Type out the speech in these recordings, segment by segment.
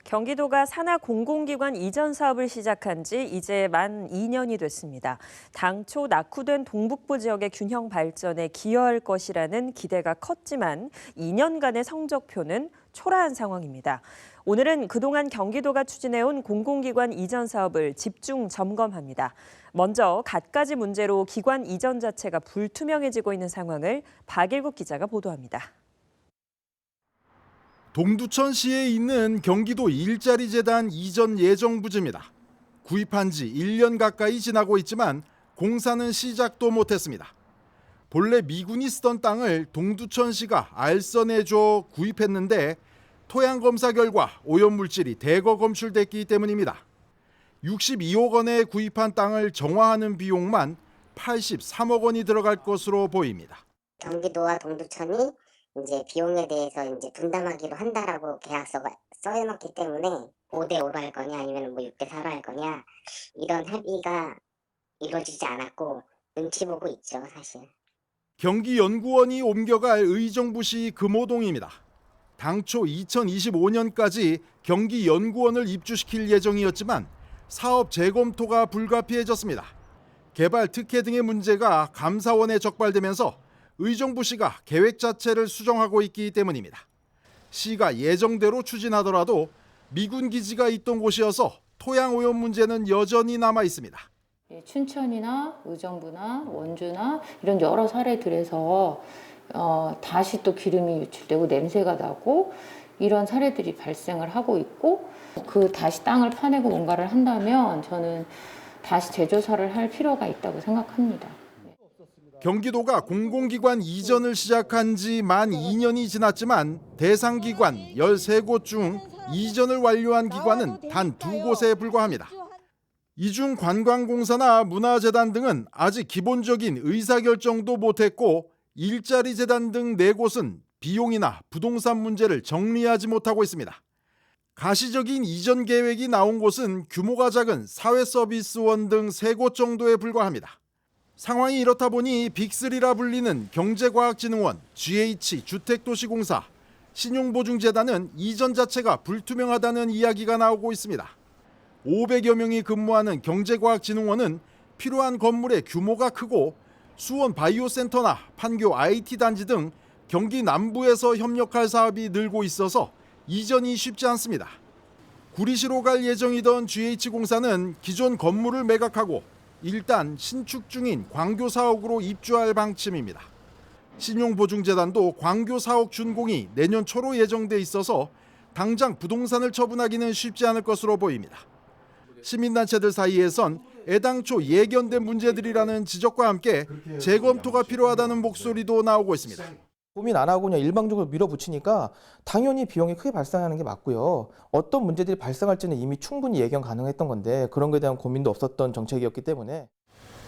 경기도가 산하 공공기관 이전 사업을 시작한 지 이제 만 2년이 됐습니다. 당초 낙후된 동북부 지역의 균형 발전에 기여할 것이라는 기대가 컸지만 2년간의 성적표는 초라한 상황입니다. 오늘은 그동안 경기도가 추진해온 공공기관 이전 사업을 집중 점검합니다. 먼저 갖가지 문제로 기관 이전 자체가 불투명해지고 있는 상황을 박일국 기자가 보도합니다. 동두천시에 있는 경기도 일자리 재단 이전 예정 부지입니다. 구입한 지 1년 가까이 지나고 있지만 공사는 시작도 못했습니다. 본래 미군이 쓰던 땅을 동두천시가 알선해줘 구입했는데 토양 검사 결과 오염물질이 대거 검출됐기 때문입니다. 62억 원에 구입한 땅을 정화하는 비용만 83억 원이 들어갈 것으로 보입니다. 경기도와 동두천이 이제 비용에 대해서 이제 분담하기로 한다라고 계약서가 써놓기 때문에 5대5로 할 거냐 아니면 뭐 6대4로 할 거냐 이런 합의가 이루어지지 않았고 눈치 보고 있죠, 사실. 경기연구원이 옮겨갈 의정부시 금호동입니다. 당초 2025년까지 경기연구원을 입주시킬 예정이었지만 사업 재검토가 불가피해졌습니다. 개발 특혜 등의 문제가 감사원에 적발되면서 의정부시가 계획 자체를 수정하고 있기 때문입니다. 시가 예정대로 추진하더라도 미군 기지가 있던 곳이어서 토양 오염 문제는 여전히 남아 있습니다. 춘천이나 의정부나 원주나 이런 여러 사례들에서 다시 또 기름이 유출되고 냄새가 나고 이런 사례들이 발생을 하고 있고 그 다시 땅을 파내고 뭔가를 한다면 저는 다시 재조사를 할 필요가 있다고 생각합니다. 경기도가 공공기관 이전을 시작한 지 만 2년이 지났지만 대상 기관 13곳 중 이전을 완료한 기관은 단 2곳에 불과합니다. 이 중 관광공사나 문화재단 등은 아직 기본적인 의사결정도 못했고 일자리 재단 등 4곳은 비용이나 부동산 문제를 정리하지 못하고 있습니다. 가시적인 이전 계획이 나온 곳은 규모가 작은 사회서비스원 등 3곳 정도에 불과합니다. 상황이 이렇다 보니 빅3라 불리는 경제과학진흥원, GH주택도시공사, 신용보증재단은 이전 자체가 불투명하다는 이야기가 나오고 있습니다. 500여 명이 근무하는 경제과학진흥원은 필요한 건물의 규모가 크고 수원 바이오센터나 판교 IT단지 등 경기 남부에서 협력할 사업이 늘고 있어서 이전이 쉽지 않습니다. 구리시로 갈 예정이던 GH공사는 기존 건물을 매각하고 일단 신축 중인 광교 4억으로 입주할 방침입니다. 신용보증재단도 광교 4억 준공이 내년 초로 예정돼 있어서 당장 부동산을 처분하기는 쉽지 않을 것으로 보입니다. 시민단체들 사이에선 애당초 예견된 문제들이라는 지적과 함께 재검토가 필요하다는 목소리도 나오고 있습니다. 고민 안 하고 그냥 일방적으로 밀어붙이니까 당연히 비용이 크게 발생하는 게 맞고요. 어떤 문제들이 발생할지는 이미 충분히 예견 가능했던 건데 그런 것에 대한 고민도 없었던 정책이었기 때문에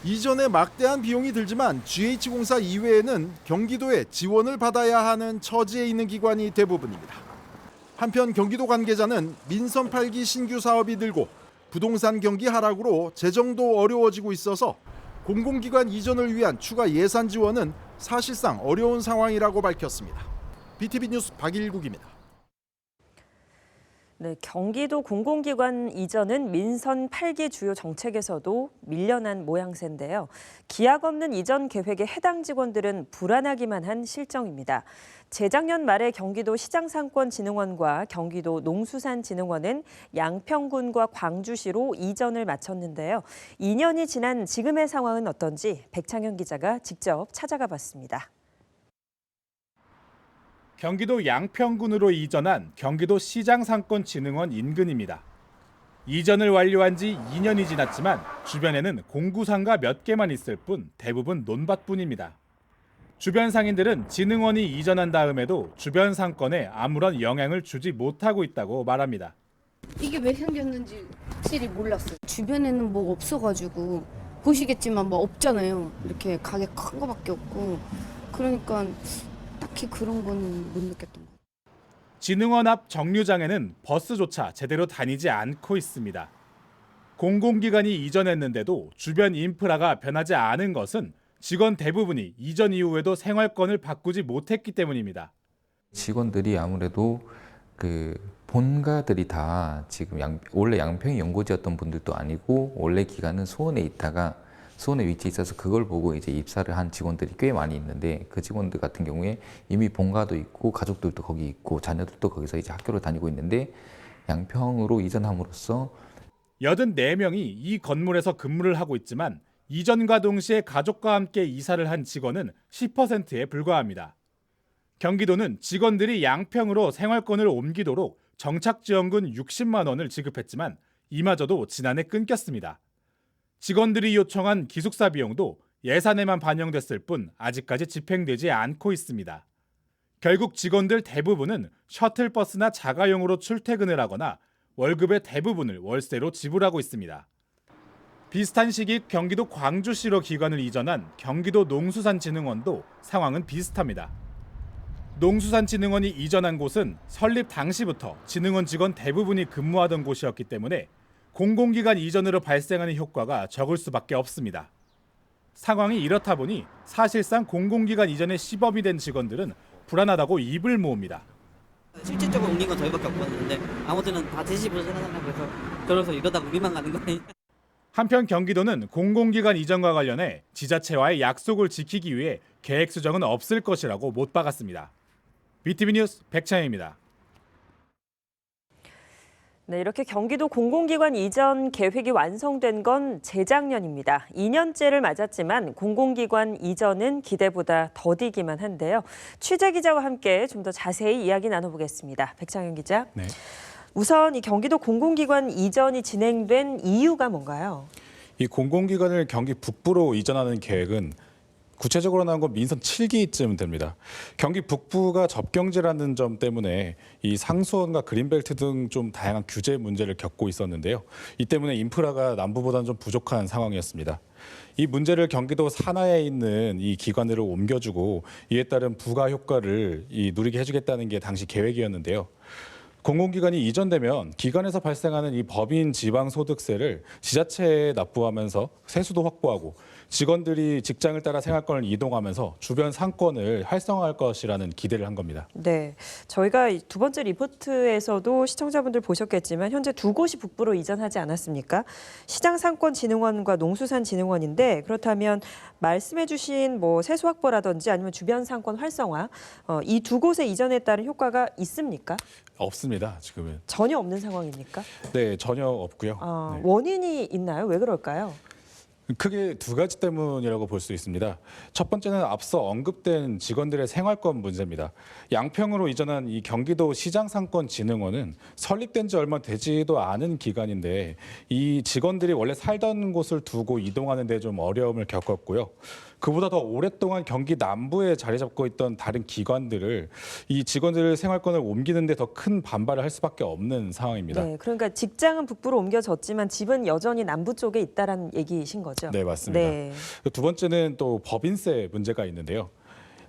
이전에 막대한 비용이 들지만 GH공사 이외에는 경기도에 지원을 받아야 하는 처지에 있는 기관이 대부분입니다. 한편 경기도 관계자는 민선 8기 신규 사업이 늘고 부동산 경기 하락으로 재정도 어려워지고 있어서 공공기관 이전을 위한 추가 예산 지원은 사실상 어려운 상황이라고 밝혔습니다. BTV 뉴스 박일국입니다. 네, 경기도 공공기관 이전은 민선 8기 주요 정책에서도 밀려난 모양새인데요. 기약 없는 이전 계획에 해당 직원들은 불안하기만 한 실정입니다. 재작년 말에 경기도 시장상권진흥원과 경기도 농수산진흥원은 양평군과 광주시로 이전을 마쳤는데요. 2년이 지난 지금의 상황은 어떤지 백창현 기자가 직접 찾아가 봤습니다. 경기도 양평군으로 이전한 경기도 시장상권진흥원 인근입니다. 이전을 완료한 지 2년이 지났지만 주변에는 공구상가 몇 개만 있을 뿐 대부분 논밭뿐입니다. 주변 상인들은 진흥원이 이전한 다음에도 주변 상권에 아무런 영향을 주지 못하고 있다고 말합니다. 이게 왜 생겼는지 확실히 몰랐어요. 주변에는 뭐 없어가지고 보시겠지만 뭐 없잖아요. 이렇게 가게 큰 거밖에 없고 그러니까 딱히 그런 건 못 느꼈던 것 같아요. 진흥원 앞 정류장에는 버스조차 제대로 다니지 않고 있습니다. 공공기관이 이전했는데도 주변 인프라가 변하지 않은 것은 직원 대부분이 이전 이후에도 생활권을 바꾸지 못했기 때문입니다. 직원들이 아무래도 본가들이 다 지금 원래 양평이 연고지였던 분들도 아니고 원래 기간은 수원에 있다가 수원에 위치해 있어서 그걸 보고 이제 입사를 한 직원들이 꽤 많이 있는데 그 직원들 같은 경우에 이미 본가도 있고 가족들도 거기 있고 자녀들도 거기서 이제 학교를 다니고 있는데 양평으로 이전함으로써 84명이 이 건물에서 근무를 하고 있지만 이전과 동시에 가족과 함께 이사를 한 직원은 10%에 불과합니다. 경기도는 직원들이 양평으로 생활권을 옮기도록 정착지원금 60만 원을 지급했지만 이마저도 지난해 끊겼습니다. 직원들이 요청한 기숙사 비용도 예산에만 반영됐을 뿐 아직까지 집행되지 않고 있습니다. 결국 직원들 대부분은 셔틀버스나 자가용으로 출퇴근을 하거나 월급의 대부분을 월세로 지불하고 있습니다. 비슷한 시기 경기도 광주시로 기관을 이전한 경기도 농수산진흥원도 상황은 비슷합니다. 농수산진흥원이 이전한 곳은 설립 당시부터 진흥원 직원 대부분이 근무하던 곳이었기 때문에 공공기관 이전으로 발생하는 효과가 적을 수밖에 없습니다. 상황이 이렇다 보니 사실상 공공기관 이전에 시범이 된 직원들은 불안하다고 입을 모읍니다. 실질적으로 옮긴 건 저희밖에 없었는데 아무튼 다 대시보를 생각하려고 해서 저러서 이러다가 우리만 가는 거 아니냐. 한편 경기도는 공공기관 이전과 관련해 지자체와의 약속을 지키기 위해 계획 수정은 없을 것이라고 못 박았습니다. BTV 뉴스 백창현입니다. 네, 이렇게 경기도 공공기관 이전 계획이 완성된 건 재작년입니다. 2년째를 맞았지만 공공기관 이전은 기대보다 더디기만 한데요. 취재 기자와 함께 좀 더 자세히 이야기 나눠보겠습니다. 백창현 기자. 네. 우선 이 경기도 공공기관 이전이 진행된 이유가 뭔가요? 이 공공기관을 경기 북부로 이전하는 계획은 구체적으로 나온 건 민선 7기쯤 됩니다. 경기 북부가 접경지라는 점 때문에 이 상수원과 그린벨트 등 좀 다양한 규제 문제를 겪고 있었는데요. 이 때문에 인프라가 남부보다는 좀 부족한 상황이었습니다. 이 문제를 경기도 산하에 있는 이 기관으로 옮겨주고 이에 따른 부가 효과를 누리게 해주겠다는 게 당시 계획이었는데요. 공공기관이 이전되면 기관에서 발생하는 이 법인 지방소득세를 지자체에 납부하면서 세수도 확보하고 직원들이 직장을 따라 생활권을 이동하면서 주변 상권을 활성화할 것이라는 기대를 한 겁니다. 네, 저희가 두 번째 리포트에서도 시청자분들 보셨겠지만 현재 두 곳이 북부로 이전하지 않았습니까? 시장상권진흥원과 농수산진흥원인데 그렇다면 말씀해주신 세수 확보라든지 아니면 주변 상권 활성화 이 두 곳의 이전에 따른 효과가 있습니까? 없습니다, 지금은. 전혀 없는 상황입니까? 네, 전혀 없고요. 네. 원인이 있나요? 왜 그럴까요? 크게 두 가지 때문이라고 볼 수 있습니다. 첫 번째는 앞서 언급된 직원들의 생활권 문제입니다. 양평으로 이전한 이 경기도 시장상권진흥원은 설립된 지 얼마 되지도 않은 기관인데 이 직원들이 원래 살던 곳을 두고 이동하는 데 좀 어려움을 겪었고요. 그보다 더 오랫동안 경기 남부에 자리 잡고 있던 다른 기관들을 이 직원들 생활권을 옮기는 데 더 큰 반발을 할 수밖에 없는 상황입니다. 네, 그러니까 직장은 북부로 옮겨졌지만 집은 여전히 남부 쪽에 있다라는 얘기이신 거죠? 네, 맞습니다. 네. 두 번째는 또 법인세 문제가 있는데요.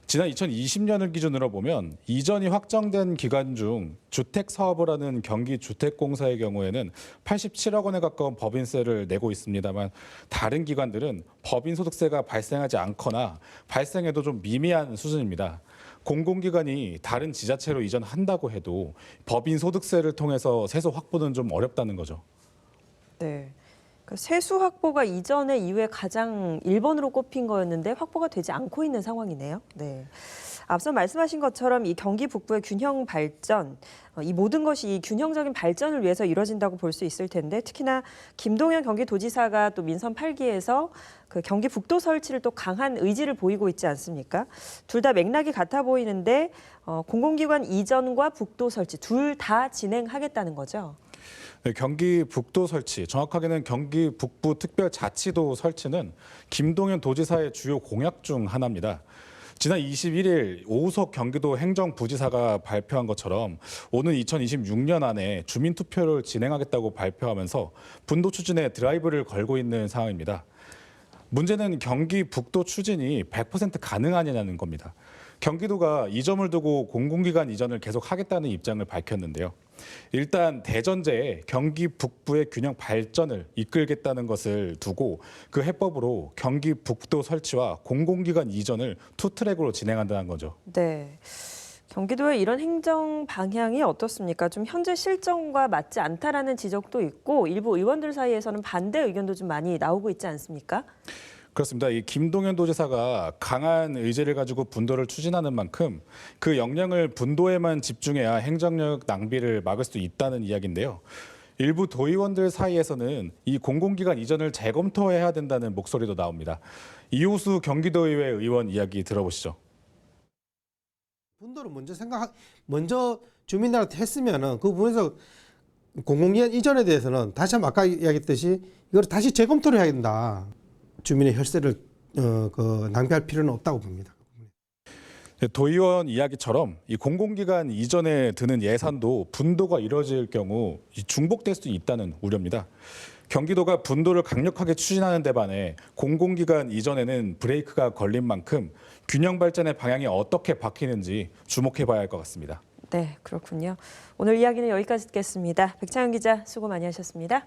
지난 2020년을 기준으로 보면 이전이 확정된 기간 중 주택 사업을 하는 경기주택공사의 경우에는 87억 원에 가까운 법인세를 내고 있습니다만 다른 기관들은 법인소득세가 발생하지 않거나 발생해도 좀 미미한 수준입니다. 공공기관이 다른 지자체로 이전한다고 해도 법인소득세를 통해서 세수 확보는 좀 어렵다는 거죠. 네. 세수 확보가 이전에 이후에 가장 1번으로 꼽힌 거였는데 확보가 되지 않고 있는 상황이네요. 네. 앞서 말씀하신 것처럼 이 경기 북부의 균형 발전, 이 모든 것이 이 균형적인 발전을 위해서 이루어진다고 볼 수 있을 텐데 특히나 김동연 경기도지사가 또 민선 8기에서 그 경기 북도 설치를 또 강한 의지를 보이고 있지 않습니까? 둘 다 맥락이 같아 보이는데 공공기관 이전과 북도 설치 둘 다 진행하겠다는 거죠. 네, 경기 북도 설치, 정확하게는 경기 북부 특별자치도 설치는 김동연 도지사의 주요 공약 중 하나입니다. 지난 21일 오우석 경기도 행정부지사가 발표한 것처럼 오는 2026년 안에 주민투표를 진행하겠다고 발표하면서 분도 추진에 드라이브를 걸고 있는 상황입니다. 문제는 경기 북도 추진이 100% 가능하냐는 겁니다. 경기도가 이 점을 두고 공공기관 이전을 계속 하겠다는 입장을 밝혔는데요. 일단 대전제에 경기 북부의 균형 발전을 이끌겠다는 것을 두고 그 해법으로 경기 북도 설치와 공공기관 이전을 투 트랙으로 진행한다는 거죠. 네. 경기도의 이런 행정 방향이 어떻습니까? 좀 현재 실정과 맞지 않다라는 지적도 있고 일부 의원들 사이에서는 반대 의견도 좀 많이 나오고 있지 않습니까? 그렇습니다. 이 김동연 도지사가 강한 의지를 가지고 분도를 추진하는 만큼 그 역량을 분도에만 집중해야 행정력 낭비를 막을 수 있다는 이야기인데요. 일부 도의원들 사이에서는 이 공공기관 이전을 재검토해야 된다는 목소리도 나옵니다. 이호수 경기도의회 의원 이야기 들어보시죠. 분도를 먼저 주민들한테 했으면은 그 부분에서 공공기관 이전에 대해서는 다시 한번 아까 이야기했듯이 이걸 다시 재검토를 해야 된다. 주민의 혈세를 낭비할 필요는 없다고 봅니다. 도의원 이야기처럼 이 공공기관 이전에 드는 예산도 분도가 이뤄질 경우 중복될 수 있다는 우려입니다. 경기도가 분도를 강력하게 추진하는 데 반해 공공기관 이전에는 브레이크가 걸린 만큼 균형 발전의 방향이 어떻게 바뀌는지 주목해봐야 할 것 같습니다. 네, 그렇군요. 오늘 이야기는 여기까지 듣겠습니다. 백창현 기자 수고 많이 하셨습니다.